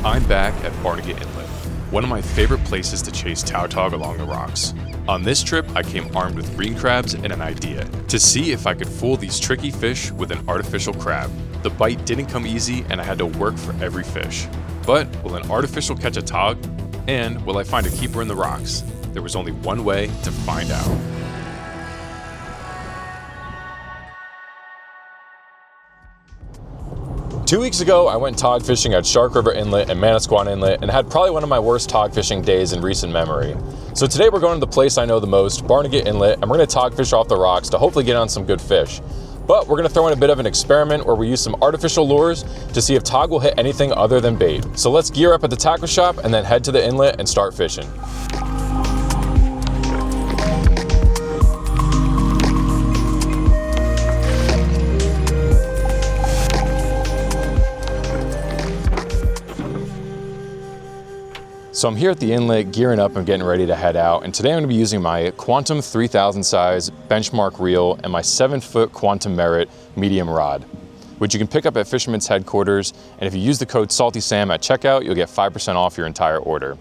I'm back at Barnegat Inlet, one of my favorite places to chase tautog along the rocks. On this trip, I came armed with green crabs and an idea to see if I could fool these tricky fish with an artificial crab. The bite didn't come easy and I had to work for every fish. But will an artificial catch a tog? And will I find a keeper in the rocks? There was only one way to find out. Two weeks ago, I went tog fishing at Shark River Inlet and Manasquan Inlet and had probably one of my worst tog fishing days in recent memory. So today we're going to the place I know the most, Barnegat Inlet, and we're going to tog fish off the rocks to hopefully get on some good fish. But we're going to throw in a bit of an experiment where we use some artificial lures to see if tog will hit anything other than bait. So let's gear up at the tackle shop and then head to the inlet and start fishing. So I'm here at the inlet gearing up and getting ready to head out, and today I'm going to be using my Quantum 3000 size benchmark reel and my 7-foot Quantum Merit medium rod, which you can pick up at Fisherman's Headquarters, and if you use the code SALTYSAM at checkout, you'll get 5% off your entire order.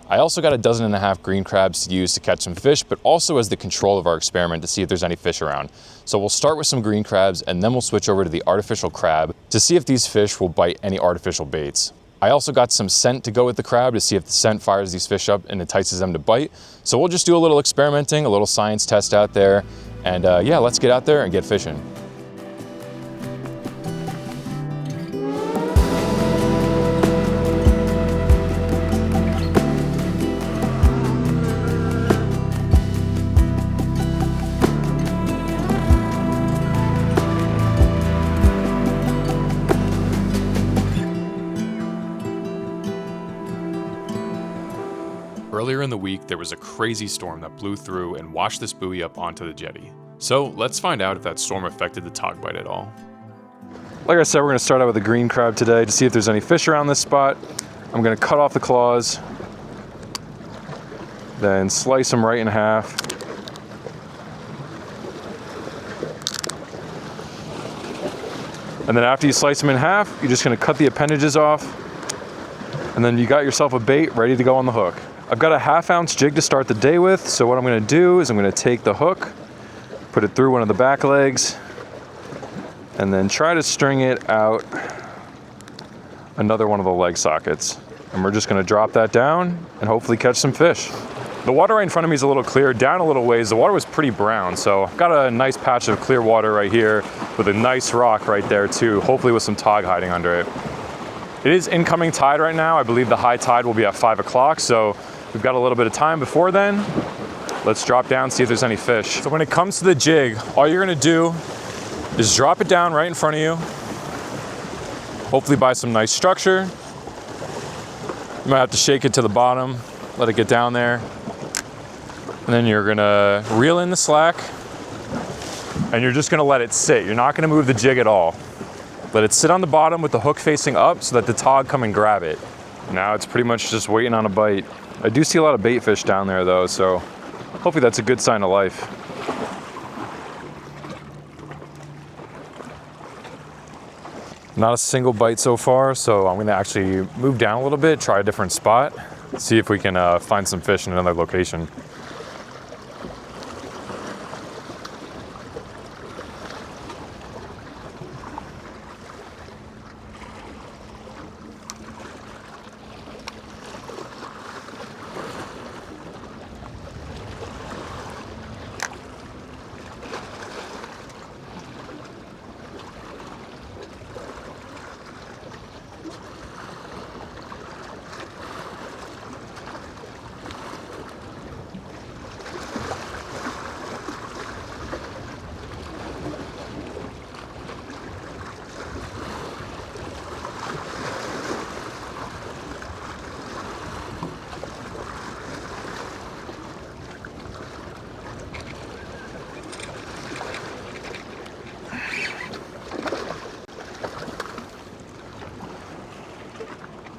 I also got 12 green crabs to use to catch some fish, but also as the control of our experiment to see if there's any fish around. So we'll start with some green crabs and then we'll switch over to the artificial crab to see if these fish will bite any artificial baits. I also got some scent to go with the crab to see if the scent fires these fish up and entices them to bite. So we'll just do a little experimenting, a little science test out there, and yeah, let's get out there and get fishing. Earlier in the week, there was a crazy storm that blew through and washed this buoy up onto the jetty. So let's find out if that storm affected the tog bite at all. Like I said, we're going to start out with a green crab today to see if there's any fish around this spot. I'm going to cut off the claws, then slice them right in half. And then after you slice them in half, you're just going to cut the appendages off, and then you got yourself a bait ready to go on the hook. I've got a 1/2 ounce jig to start the day with, so what I'm going to do is I'm going to take the hook, put it through one of the back legs, and then try to string it out another one of the leg sockets. And we're just going to drop that down and hopefully catch some fish. The water right in front of me is a little clear. Down a little ways, the water was pretty brown, so I've got a nice patch of clear water right here with a nice rock right there too, hopefully with some tog hiding under it. It is incoming tide right now. I believe the high tide will be at 5 o'clock, so we've got a little bit of time before then. Let's drop down, see if there's any fish. So when it comes to the jig, all you're gonna do is drop it down right in front of you, hopefully by some nice structure. You might have to shake it to the bottom, let it get down there. And then you're gonna reel in the slack, and you're just gonna let it sit. You're not gonna move the jig at all. Let it sit on the bottom with the hook facing up so that the tog come and grab it. Now it's pretty much just waiting on a bite. I do see a lot of bait fish down there though, so hopefully that's a good sign of life. Not a single bite so far, so I'm gonna actually move down a little bit, try a different spot, see if we can find some fish in another location.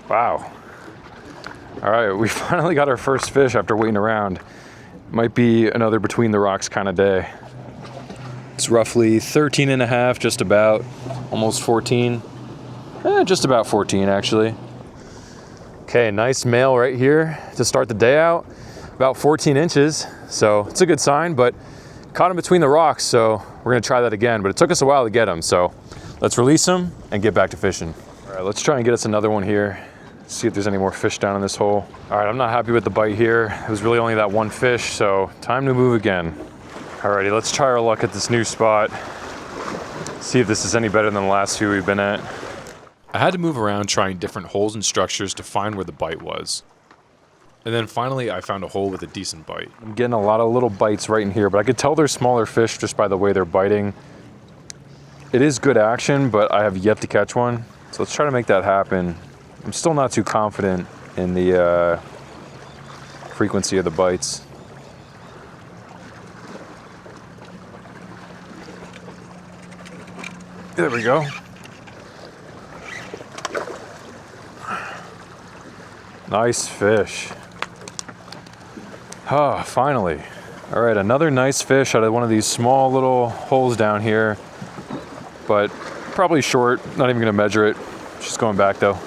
Wow. All right, we finally got our first fish after waiting around. Might be another between the rocks kind of day. It's roughly 13 and a half, just about, almost 14. Just about 14 actually. Okay, nice male right here to start the day out. About 14 inches, so it's a good sign, but caught him between the rocks, so we're gonna try that again, but it took us a while to get him, so let's release him and get back to fishing. All right, let's try and get us another one here. See if there's any more fish down in this hole. All right, I'm not happy with the bite here. It was really only that one fish, so time to move again. Alrighty, let's try our luck at this new spot. See if this is any better than the last few we've been at. I had to move around trying different holes and structures to find where the bite was. And then finally I found a hole with a decent bite. I'm getting a lot of little bites right in here, but I could tell they're smaller fish just by the way they're biting. It is good action, but I have yet to catch one. So let's try to make that happen. I'm still not too confident in the frequency of the bites. There we go. Nice fish. Ah, finally. All right, another nice fish out of one of these small little holes down here, but probably short, not even gonna measure it. Just going back though.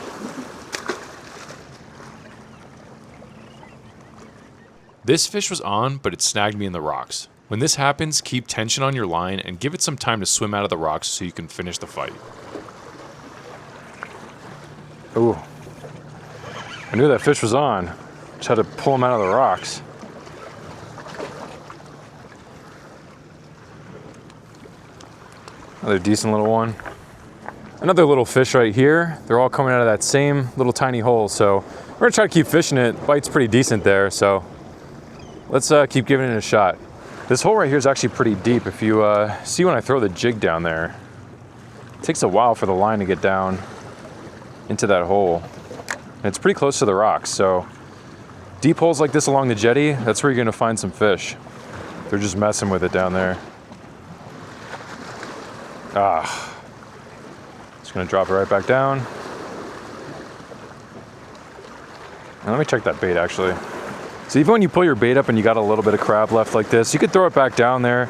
This fish was on, but it snagged me in the rocks. When this happens, keep tension on your line and give it some time to swim out of the rocks so you can finish the fight. Ooh. I knew that fish was on. Just had to pull him out of the rocks. Another decent little one. Another little fish right here. They're all coming out of that same little tiny hole, so we're gonna try to keep fishing it. Bite's pretty decent there, so let's keep giving it a shot. This hole right here is actually pretty deep. If you see when I throw the jig down there, it takes a while for the line to get down into that hole. And it's pretty close to the rocks, so deep holes like this along the jetty, that's where you're gonna find some fish. They're just messing with it down there. Ah, just gonna drop it right back down. And let me check that bait actually. So even when you pull your bait up and you got a little bit of crab left like this, you could throw it back down there.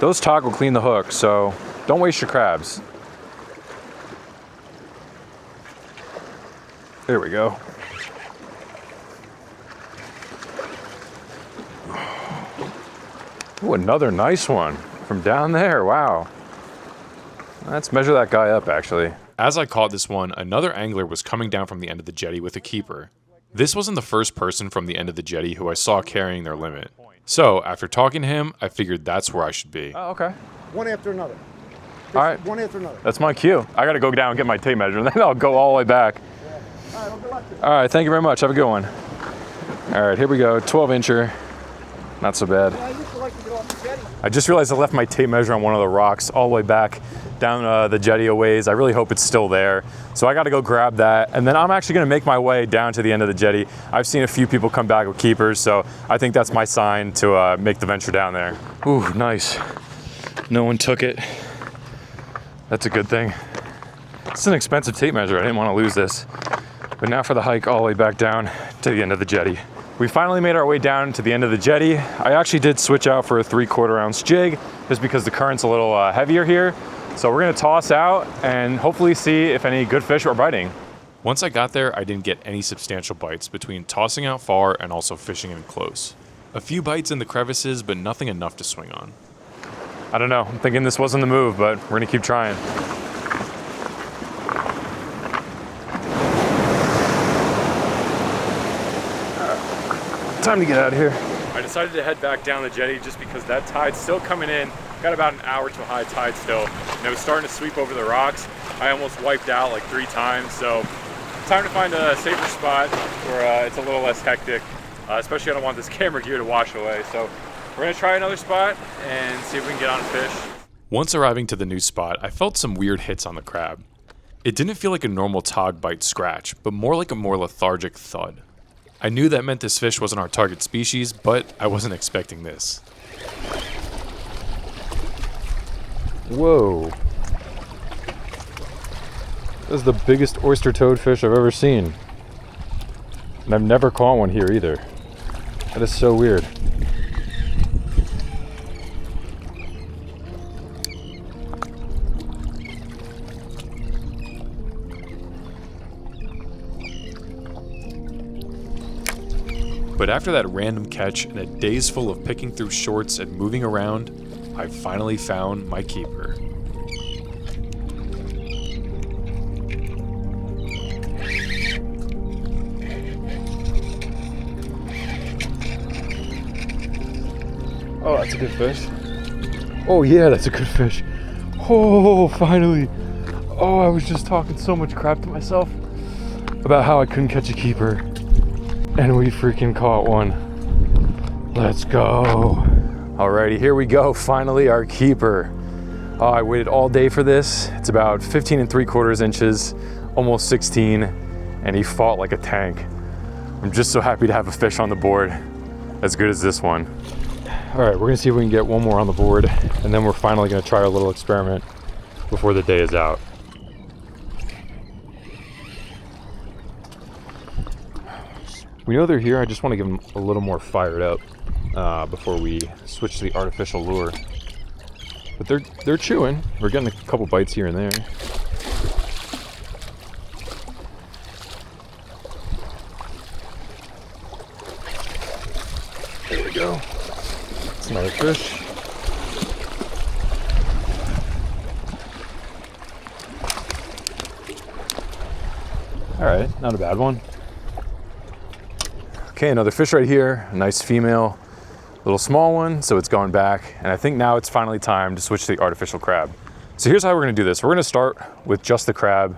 Those Tautog will clean the hook, so don't waste your crabs. There we go. Ooh, another nice one from down there, wow. Let's measure that guy up actually. As I caught this one, another angler was coming down from the end of the jetty with a keeper. This wasn't the first person from the end of the jetty who I saw carrying their limit. So after talking to him, I figured that's where I should be. Oh, okay. One after another. All right. One after another. That's my cue. I gotta go down and get my tape measure and then I'll go all the way back. All right, well, good luck. All right, thank you very much. Have a good one. All right, here we go. 12-incher. Not so bad. Yeah, I used to like to get off the jetty. I just realized I left my tape measure on one of the rocks all the way back down the jetty a ways. I really hope it's still there. So I got to go grab that. And then I'm actually going to make my way down to the end of the jetty. I've seen a few people come back with keepers, so I think that's my sign to make the venture down there. Ooh, nice. No one took it. That's a good thing. It's an expensive tape measure. I didn't want to lose this. But now for the hike all the way back down to the end of the jetty. We finally made our way down to the end of the jetty. I actually did switch out for a 3/4 ounce jig just because the current's a little heavier here. So we're gonna toss out and hopefully see if any good fish are biting. Once I got there, I didn't get any substantial bites between tossing out far and also fishing in close. A few bites in the crevices, but nothing enough to swing on. I don't know, I'm thinking this wasn't the move, but we're gonna keep trying. Time to get out of here. I decided to head back down the jetty just because that tide's still coming in. Got about an hour to a high tide still, and it was starting to sweep over the rocks. I almost wiped out like 3 times, so time to find a safer spot where it's a little less hectic, especially I don't want this camera gear to wash away. So we're gonna try another spot and see if we can get on a fish. Once arriving to the new spot, I felt some weird hits on the crab. It didn't feel like a normal Tautog bite scratch, but more like a more lethargic thud. I knew that meant this fish wasn't our target species, but I wasn't expecting this. Whoa. This is the biggest oyster toadfish I've ever seen. And I've never caught one here either. That is so weird. But after that random catch and a days full of picking through shorts and moving around, I finally found my keeper. Oh, that's a good fish. Oh yeah, that's a good fish. Oh, finally. Oh, I was just talking so much crap to myself about how I couldn't catch a keeper. And we freaking caught one. Let's go. Alrighty, here we go. Finally, our keeper. Oh, I waited all day for this. It's about 15 3/4 inches, almost 16, and he fought like a tank. I'm just so happy to have a fish on the board as good as this one. All right, we're gonna see if we can get one more on the board, and then we're finally gonna try our little experiment before the day is out. We know they're here. I just want to give them a little more fired up before we switch to the artificial lure. But they're chewing. We're getting a couple bites here and there. There we go. That's another fish. All right, not a bad one. Okay, another fish right here, a nice female, little small one, so it's going back. And I think now it's finally time to switch to the artificial crab. So here's how we're gonna do this. We're gonna start with just the crab,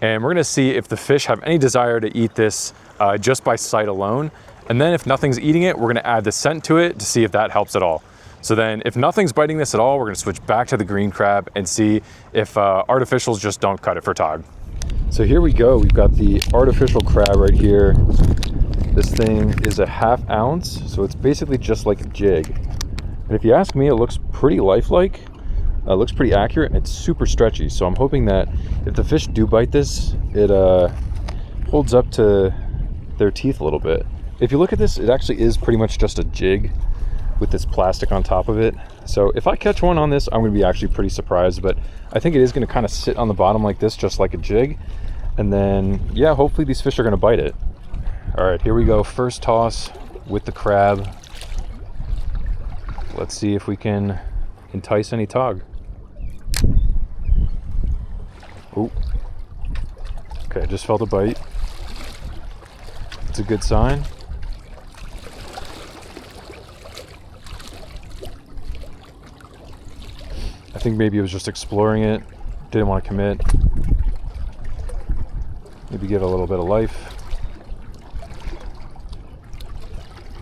and we're gonna see if the fish have any desire to eat this just by sight alone. And then if nothing's eating it, we're gonna add the scent to it to see if that helps at all. So then if nothing's biting this at all, we're gonna switch back to the green crab and see if artificials just don't cut it for Tautog. So here we go. We've got the artificial crab right here. This thing is a 1/2 ounce, so it's basically just like a jig. And if you ask me, it looks pretty lifelike. It looks pretty accurate, and it's super stretchy. So I'm hoping that if the fish do bite this, it holds up to their teeth a little bit. If you look at this, it actually is pretty much just a jig with this plastic on top of it. So if I catch one on this, I'm gonna be actually pretty surprised, but I think it is gonna kind of sit on the bottom like this, just like a jig. And then, yeah, hopefully these fish are gonna bite it. All right, here we go. First toss with the crab. Let's see if we can entice any Tautog. Oh, okay, just felt a bite. It's a good sign. I think maybe it was just exploring it, didn't want to commit. Maybe give it a little bit of life.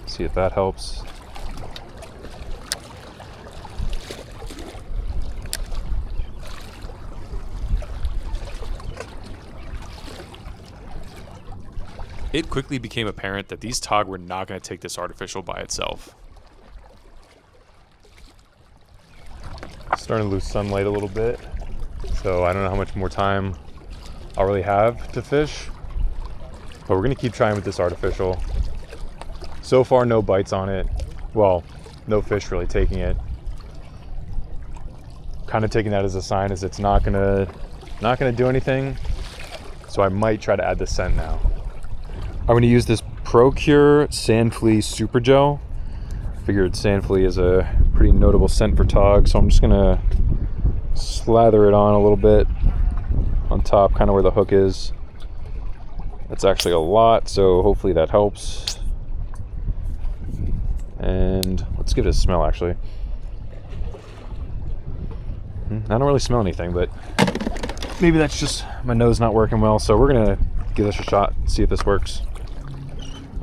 See if that helps. It quickly became apparent that these Tautog were not going to take this artificial by itself. Starting to lose sunlight a little bit, so I don't know how much more time I'll really have to fish, but we're going to keep trying with this artificial. So far, no bites on it. Well, no fish really taking it. Kind of taking that as a sign as it's not gonna do anything. So I might try to add the scent now. I'm gonna use this Procure Sand Flea Super Gel. Figured sand flea is a pretty notable scent for Tautog, so I'm just gonna slather it on a little bit on top, kind of where the hook is. That's actually a lot, so hopefully that helps. And let's give it a smell, actually. I don't really smell anything, but maybe that's just my nose not working well, so we're gonna give this a shot, see if this works.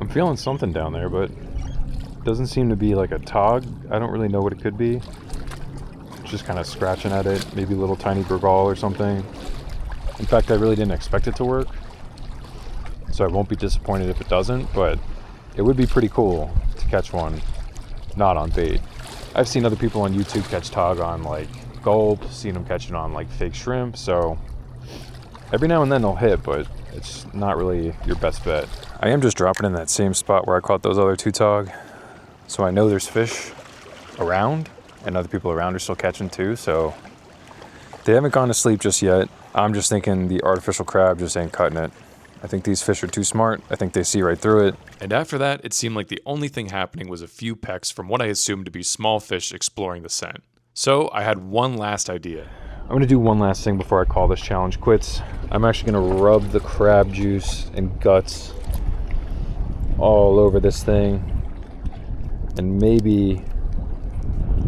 I'm feeling something down there, but it doesn't seem to be like a Tautog. I don't really know what it could be. Just kind of scratching at it, maybe a little tiny Bergal or something. In fact, I really didn't expect it to work, so I won't be disappointed if it doesn't, but it would be pretty cool to catch one not on bait. I've seen other people on YouTube catch Tautog on like gulp, seen them catch it on like fake shrimp, so every now and then they'll hit, but it's not really your best bet. I am just dropping in that same spot where I caught those other 2 Tautog, so I know there's fish around and other people around are still catching too, so they haven't gone to sleep just yet. I'm just thinking the artificial crab just ain't cutting it. I think these fish are too smart. I think they see right through it. And after that, it seemed like the only thing happening was a few pecks from what I assumed to be small fish exploring the scent. So I had one last idea. I'm gonna do one last thing before I call this challenge quits. I'm actually gonna rub the crab juice and guts all over this thing. And maybe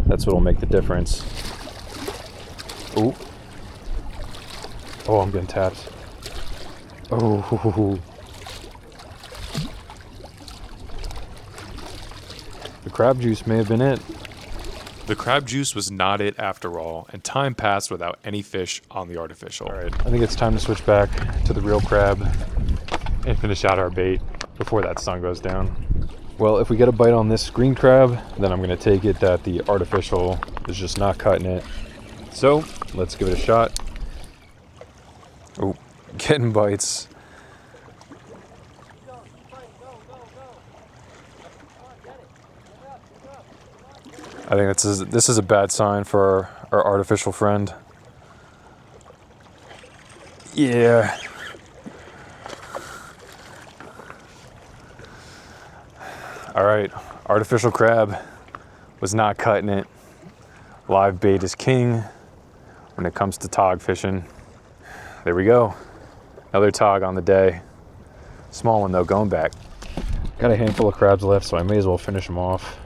that's what'll make the difference. Ooh. Oh, I'm getting tapped. Oh. The crab juice may have been it. The crab juice was not it after all, and time passed without any fish on the artificial. All right, I think it's time to switch back to the real crab and finish out our bait before that sun goes down. Well, if we get a bite on this green crab, then I'm gonna take it that the artificial is just not cutting it. So let's give it a shot. Oh, getting bites. I think this is a bad sign for our artificial friend. Yeah. All right, artificial crab was not cutting it. Live bait is king when it comes to tog fishing. There we go. Another tog on the day. Small one though, going back. Got a handful of crabs left, so I may as well finish them off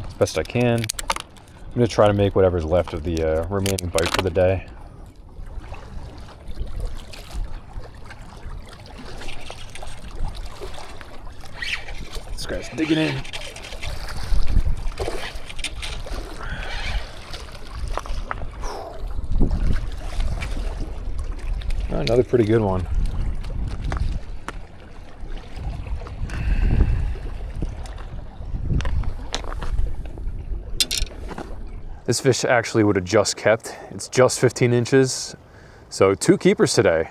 as best I can. I'm gonna try to make whatever's left of the remaining bite for the day. This guy's digging in. Oh, another pretty good one. This fish actually would have just kept. It's just 15 inches. So 2 keepers today.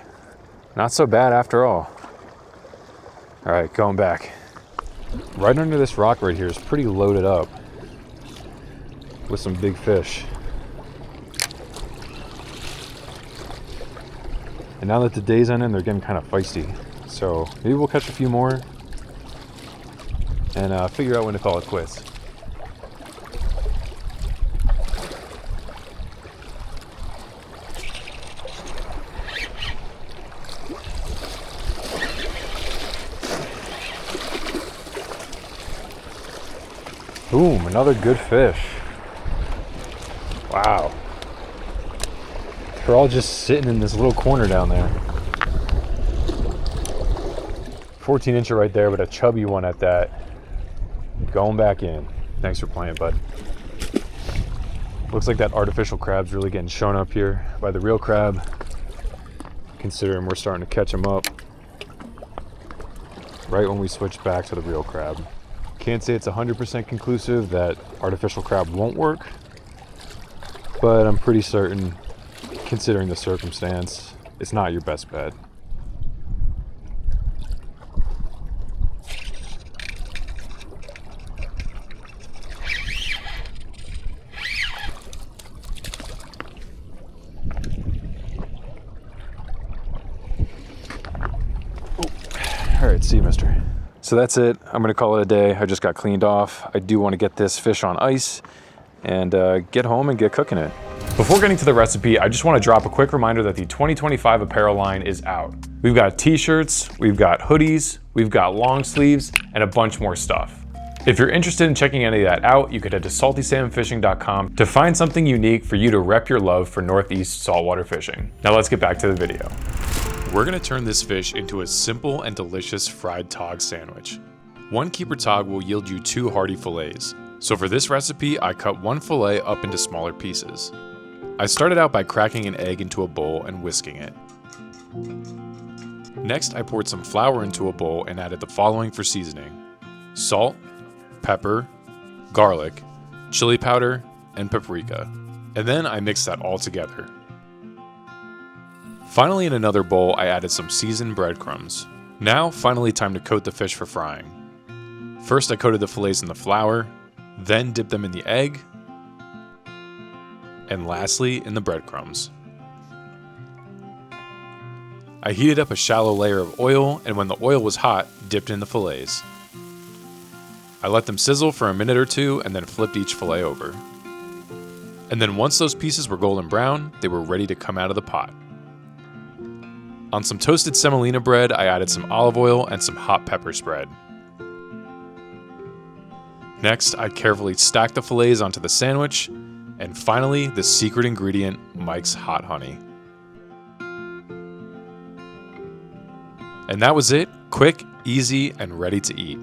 Not so bad after all. All right, going back. Right under this rock right here is pretty loaded up with some big fish. And now that the day's ending, they're getting kind of feisty. So maybe we'll catch a few more and figure out when to call it quits. Boom, another good fish. Wow. They're all just sitting in this little corner down there. 14 incher right there, but a chubby one at that. Going back in. Thanks for playing, bud. Looks like that artificial crab's really getting shown up here by the real crab, considering we're starting to catch them up right when we switch back to the real crab. Can't say it's 100% conclusive that artificial crab won't work, but I'm pretty certain, considering the circumstance, it's not your best bet. Oh. All right, see you, mister. So that's it. I'm gonna call it a day. I just got cleaned off. I do want to get this fish on ice and get home and get cooking it. Before getting to the recipe, I just want to drop a quick reminder that the 2025 apparel line is out. We've got t-shirts, we've got hoodies, we've got long sleeves, and a bunch more stuff. If you're interested in checking any of that out, you could head to saltysalmonfishing.com to find something unique for you to rep your love for Northeast saltwater fishing. Now let's get back to the video. We're gonna turn this fish into a simple and delicious fried tog sandwich. 1 keeper tog will yield you 2 hearty fillets. So for this recipe, I cut 1 fillet up into smaller pieces. I started out by cracking an egg into a bowl and whisking it. Next, I poured some flour into a bowl and added the following for seasoning: salt, pepper, garlic, chili powder, and paprika. And then I mixed that all together. Finally, in another bowl, I added some seasoned breadcrumbs. Now, finally time to coat the fish for frying. First, I coated the fillets in the flour, then dipped them in the egg, and lastly, in the breadcrumbs. I heated up a shallow layer of oil, and when the oil was hot, dipped in the fillets. I let them sizzle for a minute or two and then flipped each fillet over. And then once those pieces were golden brown, they were ready to come out of the pot. On some toasted semolina bread, I added some olive oil and some hot pepper spread. Next, I carefully stacked the fillets onto the sandwich, and finally, the secret ingredient, Mike's hot honey. And that was it, quick, easy, and ready to eat.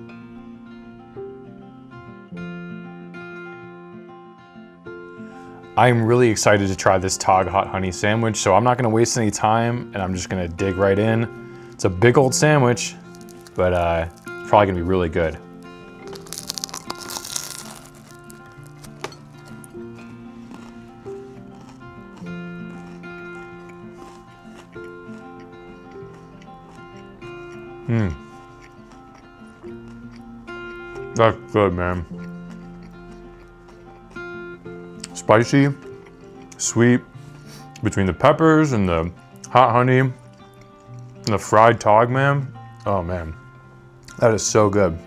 I'm really excited to try this Tautog hot honey sandwich, so I'm not gonna waste any time, and I'm just gonna dig right in. It's a big old sandwich, but it's probably gonna be really good. That's good, man. Spicy, sweet, between the peppers and the hot honey and the fried Tautog, man. Oh man, that is so good.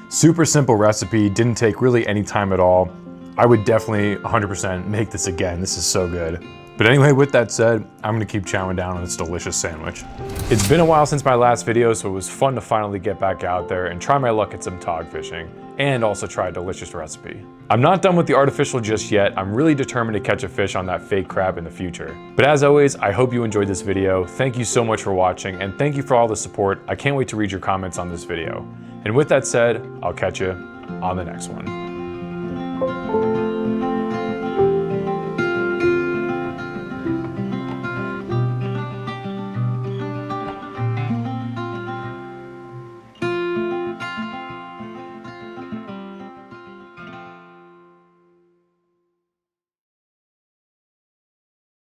Super simple recipe, didn't take really any time at all. I would definitely 100% make this again. This is so good. But anyway, with that said, I'm gonna keep chowing down on this delicious sandwich. It's been a while since my last video, so it was fun to finally get back out there and try my luck at some Tautog fishing, and also try a delicious recipe. I'm not done with the artificial just yet. I'm really determined to catch a fish on that fake crab in the future. But as always, I hope you enjoyed this video. Thank you so much for watching, and thank you for all the support. I can't wait to read your comments on this video. And with that said, I'll catch you on the next one.